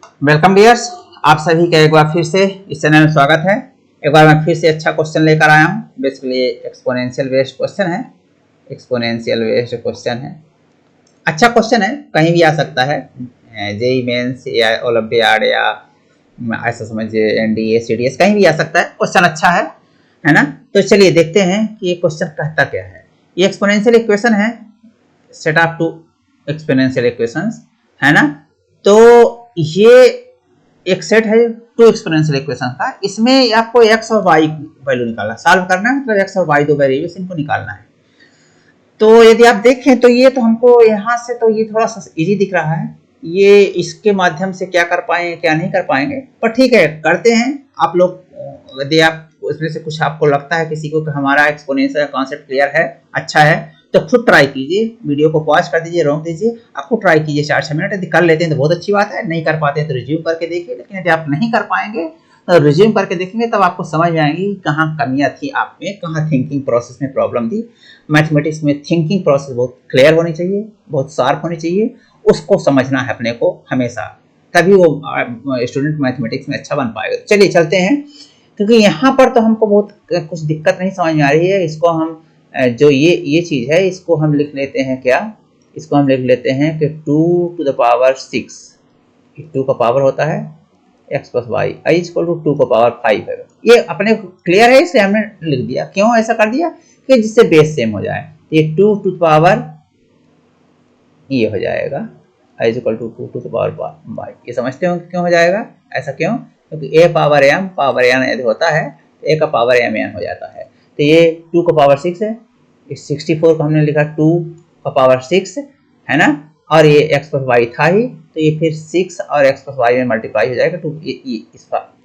Welcome dears, आप सभी का एक बार फिर से इस चैनल में स्वागत है। एक बार मैं फिर से अच्छा क्वेश्चन लेकर आया हूँ। बेसिकली एक्सपोनेंशियल बेस्ड क्वेश्चन है। एक्सपोनेंशियल बेस्ड क्वेश्चन है, अच्छा क्वेश्चन है, कहीं भी आ सकता है। जेई मेंस या ओलंपियाड या ऐसा समझिए एनडीए सीडीएस कहीं भी आ सकता है। क्वेश्चन अच्छा है ना। तो चलिए देखते हैं कि ये क्वेश्चन कहता क्या है। ये एक्सपोनेंशियल इक्वेशन है, set of two exponential equations, है ना। तो ये एक सेट है टू एक्सपोनेंशियल इक्वेशन का। इसमें आपको एक्स और वाई वैल्यू निकालना, सॉल्व करना है, मतलब एक्स और वाई दो वेरिएबल्स इनको निकालना है। तो यदि आप देखें तो ये तो हमको यहाँ से तो ये थोड़ा सा इजी दिख रहा है। ये इसके माध्यम से क्या कर पाएंगे क्या नहीं कर पाएंगे, पर ठीक है करते हैं। आप लोग यदि आप उसमें से कुछ आपको लगता है किसी को कि हमारा एक्सपोनेंशियल कॉन्सेप्ट क्लियर है, अच्छा है, तो खुद ट्राई कीजिए। वीडियो को पॉज कर दीजिए, रोक दीजिए, आप खुद ट्राई कीजिए 4-6 मिनट। यदि कर लेते हैं तो बहुत अच्छी बात है, नहीं कर पाते हैं तो रिज्यूम करके देखिए। लेकिन यदि आप नहीं कर पाएंगे तो रिज्यूम करके देखेंगे, तब आपको समझ में आएगी कहाँ कमियाँ थी आप में, कहाँ थिंकिंग प्रोसेस में प्रॉब्लम थी। मैथमेटिक्स में थिंकिंग प्रोसेस बहुत क्लियर होनी चाहिए, बहुत शार्प होनी चाहिए, उसको समझना है अपने को हमेशा, तभी वो स्टूडेंट मैथमेटिक्स में अच्छा बन पाएगा। चलिए चलते हैं, क्योंकि यहाँ पर तो हमको बहुत कुछ दिक्कत नहीं समझ में आ रही है। इसको हम जो ये चीज़ है इसको हम लिख लेते हैं क्या, इसको हम लिख लेते हैं कि 2⁶, 2 का पावर होता है x प्लस वाई, आई इक्वल टू 2 का पावर 5 है। ये अपने क्लियर है, इसलिए हमने लिख दिया। क्यों ऐसा कर दिया कि जिससे बेस सेम हो जाए। ये 2 टू पावर ये हो जाएगा I equal to 2 to power Y. ये समझते हो क्यों हो जाएगा ऐसा? क्यों? क्योंकि a पावर n यदि होता है तो a का पावर mn हो जाता है। तो ये 2 का पावर 6 है, इस 64 को हमने लिखा 2 का पावर 6, है ना। और ये x प्लस वाई था ही, तो ये फिर 6 और x प्लस वाई में मल्टीप्लाई हो जाएगा 2,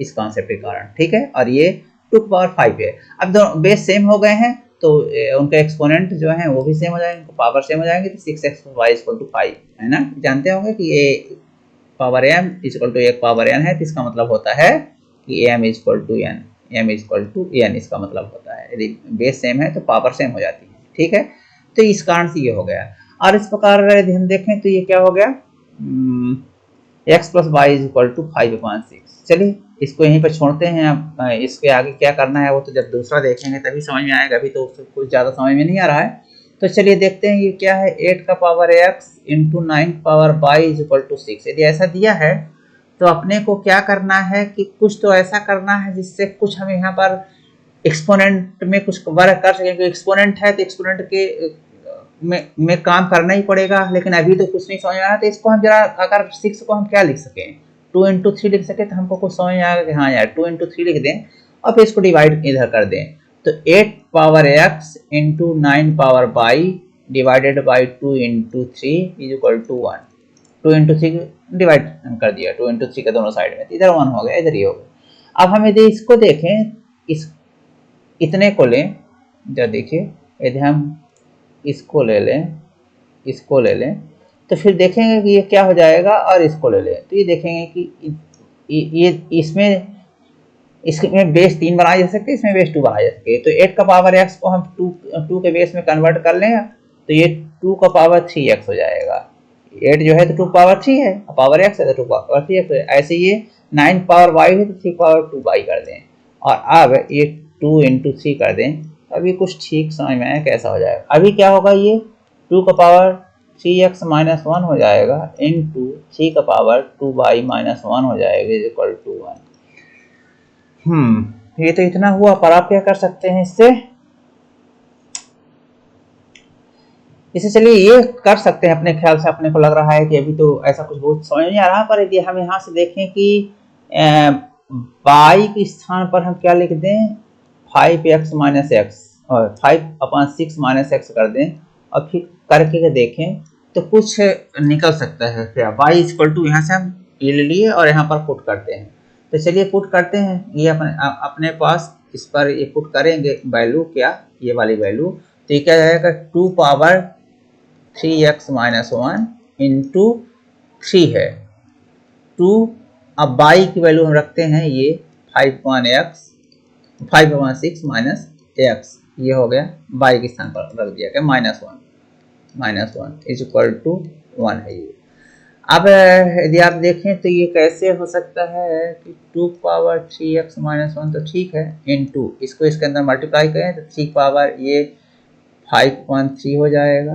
इस कॉन्सेप्ट के कारण, ठीक है। और ये 2 का पावर 5 है। अब दोनों बेस सेम हो गए हैं तो उनके एक्सपोनेंट जो है वो भी सेम हो जाएंगे, पावर सेम हो जाएंगे। तो 6x plus Y equal to 5, है ना। जानते होंगे कि ये power m equal to 1 power n है, तो इसका मतलब होता है कि m equal to n, m equal to n इसका मतलब होता है। यदि बेस सेम है तो पावर सेम हो जाती है, ठीक है। तो इस कारण से ये हो गया। और इस प्रकार यदि हम देखें तो ये क्या हो गया, x plus Y equal to 5/6। चलिए इसको यहीं पर छोड़ते हैं। अब इसके आगे क्या करना है वो तो जब दूसरा देखेंगे तभी समझ में आएगा, अभी तो कुछ ज़्यादा समझ में नहीं आ रहा है। तो चलिए देखते हैं ये क्या है, 8 का power x into 9 power Y equal to 6। यदि ऐसा दिया है तो अपने को क्या करना है कि कुछ तो ऐसा करना है जिससे कुछ हम यहाँ पर एक्सपोनेंट में कुछ वर्क कर सकें। एक्सपोनेंट है तो एक्सपोनेंट के में काम करना ही पड़ेगा, लेकिन अभी तो कुछ नहीं समझ में आ रहा। तो इसको हम जरा, अगर 6 को हम क्या लिख सकें, 2 इंटू 3 लिख सके तो हमको कुछ समझ में आएगा कि हाँ यार 2 इंटू 3 लिख दें और फिर इसको डिवाइड इधर कर दें। तो 8 power x into 9 power y divided by 2 into 3 is equal to 1। 2 into 3 divide कर दिया, 2 इंटू 3 के दोनों साइड में, इधर 1 हो गया, इधर ये हो गया। अब हम यदि इसको देखें, इस इतने को लें, जब देखिए यदि हम इसको ले लें, इसको ले लें, तो फिर देखेंगे कि ये क्या हो जाएगा। और इसको ले लें तो ये देखेंगे कि ये इसमें बेस 3 बनाया जा सकते, इसमें बेस 2 बनाया जा सकते। तो 8 का पावर x को हम 2 के बेस में कन्वर्ट कर लें तो ये 2 का पावर 3x हो जाएगा। 8 जो है तो 2 पावर 3 है, पावर x है तो 2 पावर 3x है। ऐसे ये 9 पावर y है तो 3 पावर 2y कर दें, और अब ये 2 इंटू 3 कर दें। अभी कुछ ठीक समझ में आया कैसा हो जाएगा। अभी क्या होगा, ये 2 का पावर 3x माइनस 1 हो जाएगा इंटू 3 का पावर 2y माइनस 1 हो जाएगा इक्वल टू 1। ये तो इतना हुआ, पर आप क्या कर सकते हैं इसे चलिए ये कर सकते हैं अपने ख्याल से। अपने को लग रहा है कि अभी तो ऐसा कुछ बहुत समझ नहीं आ रहा, पर यदि हम यहाँ से देखें कि y के स्थान पर हम क्या लिख दें, 5x माइनस एक्स और 5/6 माइनस एक्स कर दें और फिर करके देखें तो कुछ निकल सकता है क्या। y इक्वल टू यहाँ से हम ये ले लिए और यहाँ पर पुट करते हैं। तो चलिए पुट करते हैं, ये अपने पास इस पर ये पुट करेंगे वैल्यू, क्या ये वाली वैल्यू। तो ये क्या जाएगा, 2 पावर 3x माइनस 1 इंटू 3 है 2। अब y की वैल्यू हम रखते हैं ये 5/6 माइनस एक्स, ये हो गया y के स्थान पर रख दिया गया -1 इज इक्वल टू 1 है ये। अब यदि आप देखें तो ये कैसे हो सकता है कि 2 पावर 3x माइनस 1 तो ठीक है, इनटू इसको इसके अंदर मल्टीप्लाई करें तो 3 पावर ये 5.3 हो जाएगा,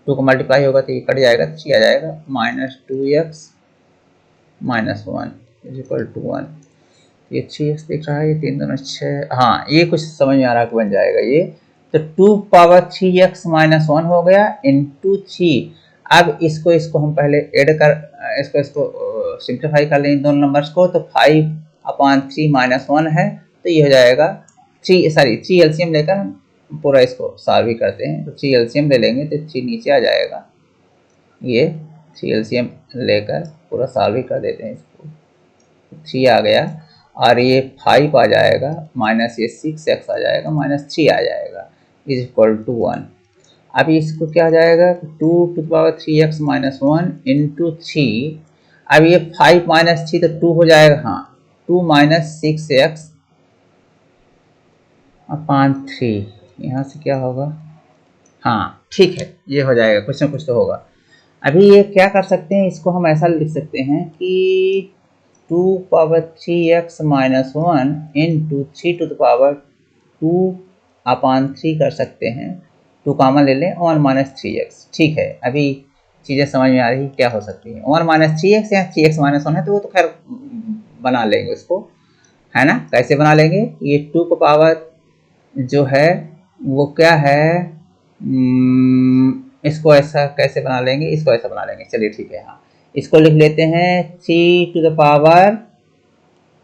2 को मल्टीप्लाई होगा तो ये कट जाएगा, 3 आ जाएगा, minus 2x minus 1 is equal to 1। ये 3x दिख रहा है, ये 3 दोनों 6, हाँ ये कुछ समझ में आ रहा है कि बन जाएगा ये। तो 2 पावर 3x माइनस 1 हो गया इंटू 3। अब इसको हम पहले ऐड कर इसको सिंप्लीफाई कर लें इन दोनों नंबर्स को, तो 5/3 माइनस 1 है, तो ये हो जाएगा 3 एलसीएम लेकर हम पूरा इसको सॉल्व भी करते हैं, तो 3 एलसीएम ले लेंगे तो 3 नीचे आ जाएगा, ये 3 एलसीएम लेकर पूरा सॉल्व भी कर देते हैं इसको, 3 आ गया और ये 5 आ जाएगा, माइनस ये 6x आ जाएगा, माइनस 3 आ जाएगा, इज इक्वल टू 1। अब इसको क्या आ जाएगा, 2 to the power 3x minus 1 into 3। अब ये 5 माइनस 3 तो 2 हो जाएगा, हाँ 2 माइनस 6x अपॉन 3, यहाँ से क्या होगा, हाँ ठीक है ये हो जाएगा, कुछ ना कुछ तो होगा। अभी ये क्या कर सकते हैं, इसको हम ऐसा लिख सकते हैं कि 2 power 3x minus 1 into 3 to the power 2 upon 3 कर सकते हैं, 2 कॉमन ले लें, 1 माइनस 3x, ठीक है। अभी चीज़ें समझ में आ रही क्या हो सकती है, 1 माइनस 3x या 3x माइनस 1 है तो वो तो खैर बना लेंगे उसको, है ना, कैसे बना लेंगे, ये 2 का पावर जो है वो क्या है, इसको ऐसा कैसे बना लेंगे, इसको ऐसा बना लेंगे, चलिए ठीक है, हाँ इसको लिख लेते हैं 3 टू द पावर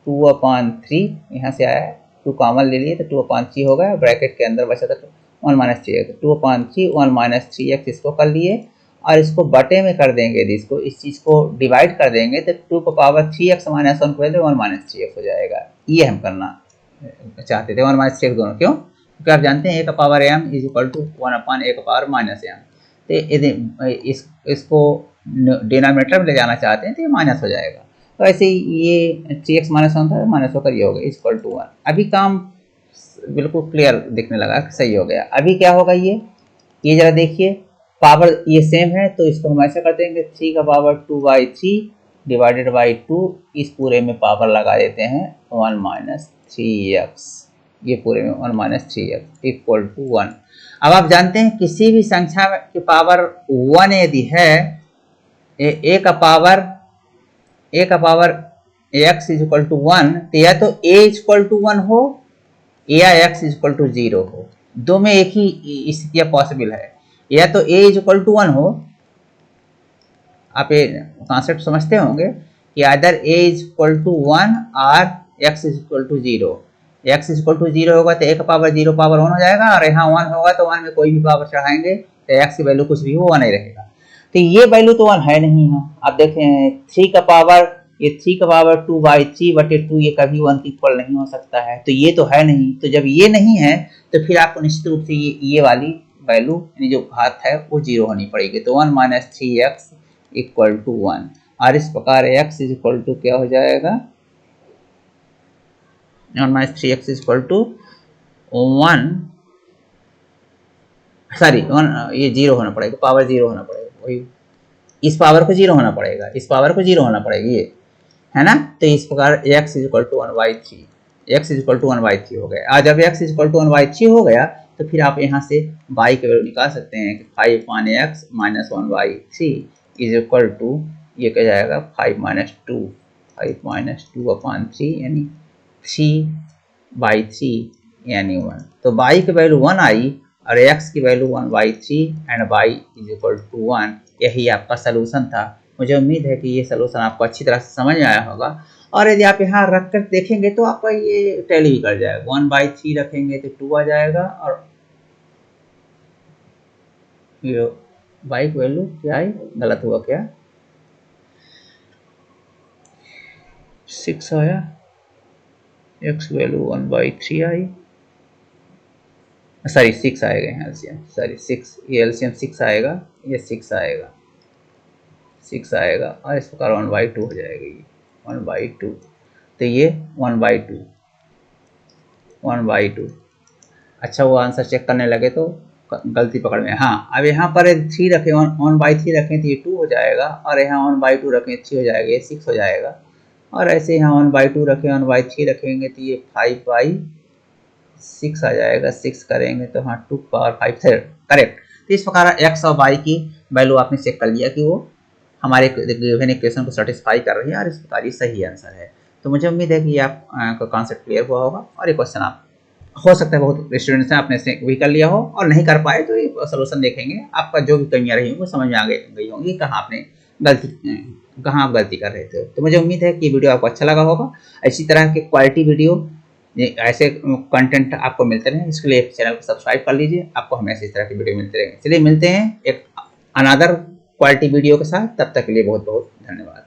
2/3, यहाँ से आया 2 कॉमन ले लिए तो 2/3 हो गया, ब्रैकेट के अंदर बचा था 1 माइनस 3x, 2/3 1 माइनस 3x इसको कर लिए, और इसको बटे में कर देंगे, यदि इसको इस चीज़ को डिवाइड कर देंगे तो 2 को पावर 3x माइनस 1 को 1 माइनस 3x हो जाएगा। ये हम करना चाहते थे, 1 माइनस 3x दोनों, क्यों, क्योंकि आप जानते हैं a का power m is equal to 1/a का पावर माइनस m, तो यदि इसको डिनोमिनेटर में ले जाना चाहते हैं तो ये माइनस हो जाएगा, तो ऐसे ही ये 3x माइनस 1 था, माइनस होकर ये हो गया इक्वल टू 1। अभी काम बिल्कुल क्लियर दिखने लगा, सही हो गया। अभी क्या होगा, ये जरा देखिए, पावर ये सेम है तो इसको हम ऐसा कर देंगे 3 का पावर 2/3 डिवाइडेड बाई 2, इस पूरे में पावर लगा देते हैं 1 माइनस 3x, ये पूरे में 1 माइनस 3x इक्वल टू 1। अब आप जानते हैं किसी भी संख्या की पावर 1 यदि है, a का power x is equal to 1, तो या तो a इज इक्वल टू 1 हो या x इज इक्वल टू 0 हो, दो में एक ही स्थितियां पॉसिबल है, या तो a इज इक्वल टू 1 हो, आप ये कॉन्सेप्ट समझते होंगे कि other a is equal to 1 और x is equal to 0, x is equal to 0 होगा तो a का पावर 0 पावर 1 हो जाएगा, और यहाँ 1 होगा तो 1 में कोई भी पावर चढ़ाएंगे तो x की वैल्यू कुछ भी हो 1 ही रहेगा, तो ये वैल्यू तो 1 है नहीं है। आप देखें 3 का पावर, ये 3 का पावर 2/3 बटे 2, ये कभी 1 की इक्वल नहीं हो सकता है, तो ये तो है नहीं, तो जब ये नहीं है तो फिर आपको निश्चित रूप से ये वाली वैल्यू यानी जो घात है वो 0 होनी पड़ेगी, तो 1 माइनस 3x इक्वल टू 1, और इस प्रकार x इज इक्वल टू क्या हो जाएगा, 1 minus 3x is equal to 1, sorry 1, ये 0 होना पड़ेगा, पावर 0 होना पड़ेगा, वही इस पावर को 0 होना पड़ेगा, इस पावर को 0 होना पड़ेगा, ये है ना, तो इस प्रकार x is equal to 1/3, x is equal to 1/3 हो गया। आज जब x इज इक्वल टू 1/3 हो गया तो फिर आप यहाँ से y की वैल्यू निकाल सकते हैं कि 5/x minus 1/3 is equal to, ये क्या जाएगा 5 माइनस 2/3 यानी 3/3 यानी 1, तो y की वैल्यू 1 आई और x की value 1/3 and y is equal to 1, यही आपका सलूशन था। मुझे उम्मीद है कि ये सलूशन आपको अच्छी तरह से समझ में आया होगा, और यदि आप यहाँ रख कर देखेंगे तो आपका ये टैली भी कर जाएगा, 1/3 रखेंगे तो 2 आ जाएगा, और ये y की वैल्यू क्या आई, गलत हुआ क्या, 6 आया, x वैल्यू 1/3 आई, सॉरी 6 आएगा यहाँ एलसीएम, सॉरी 6, ये एलसीएम 6 आएगा, ये 6 आएगा, 6 आएगा, और इस प्रकार 1/2 हो जाएगा, ये 1/2, तो ये 1/2। अच्छा वो आंसर चेक करने लगे तो गलती पकड़ में। हाँ, अब यहाँ पर 3 रखें, 1/3 रखें तो ये 2 हो जाएगा, और यहाँ 1/2 रखें 3 हो जाएगा, ये 6 हो जाएगा। और ऐसे यहाँ 1/2 रखें, 1/3 रखेंगे तो ये 5/6 आ जाएगा। 6 करेंगे तो हाँ 2/5 करेक्ट। तो इस प्रकार x और y की वैल्यू आपने चेक कर लिया कि वो हमारे गिवन इक्वेशन को सेटिस्फाई कर रही है, और इस प्रकार ये सही आंसर है। तो मुझे उम्मीद है कि ये आपका कॉन्सेप्ट क्लियर हुआ होगा, और ये क्वेश्चन आप हो सकता है बहुत स्टूडेंट्स ने अपने से भी कर लिया हो, और नहीं कर पाए तो ये सोल्यूशन देखेंगे, आपका जो भी कमियां रही वो समझ में आ गई होंगी, कहाँ आपने कहाँ आप गलती कर रहे थे। तो मुझे उम्मीद है कि वीडियो आपको अच्छा लगा होगा। इसी तरह के क्वालिटी वीडियो, ऐसे कंटेंट आपको मिलते रहे, इसके लिए चैनल को सब्सक्राइब कर लीजिए, आपको हमेशा इस तरह की वीडियो मिलते रहेंगे। चलिए मिलते हैं एक अनदर क्वालिटी वीडियो के साथ, तब तक के लिए बहुत बहुत धन्यवाद।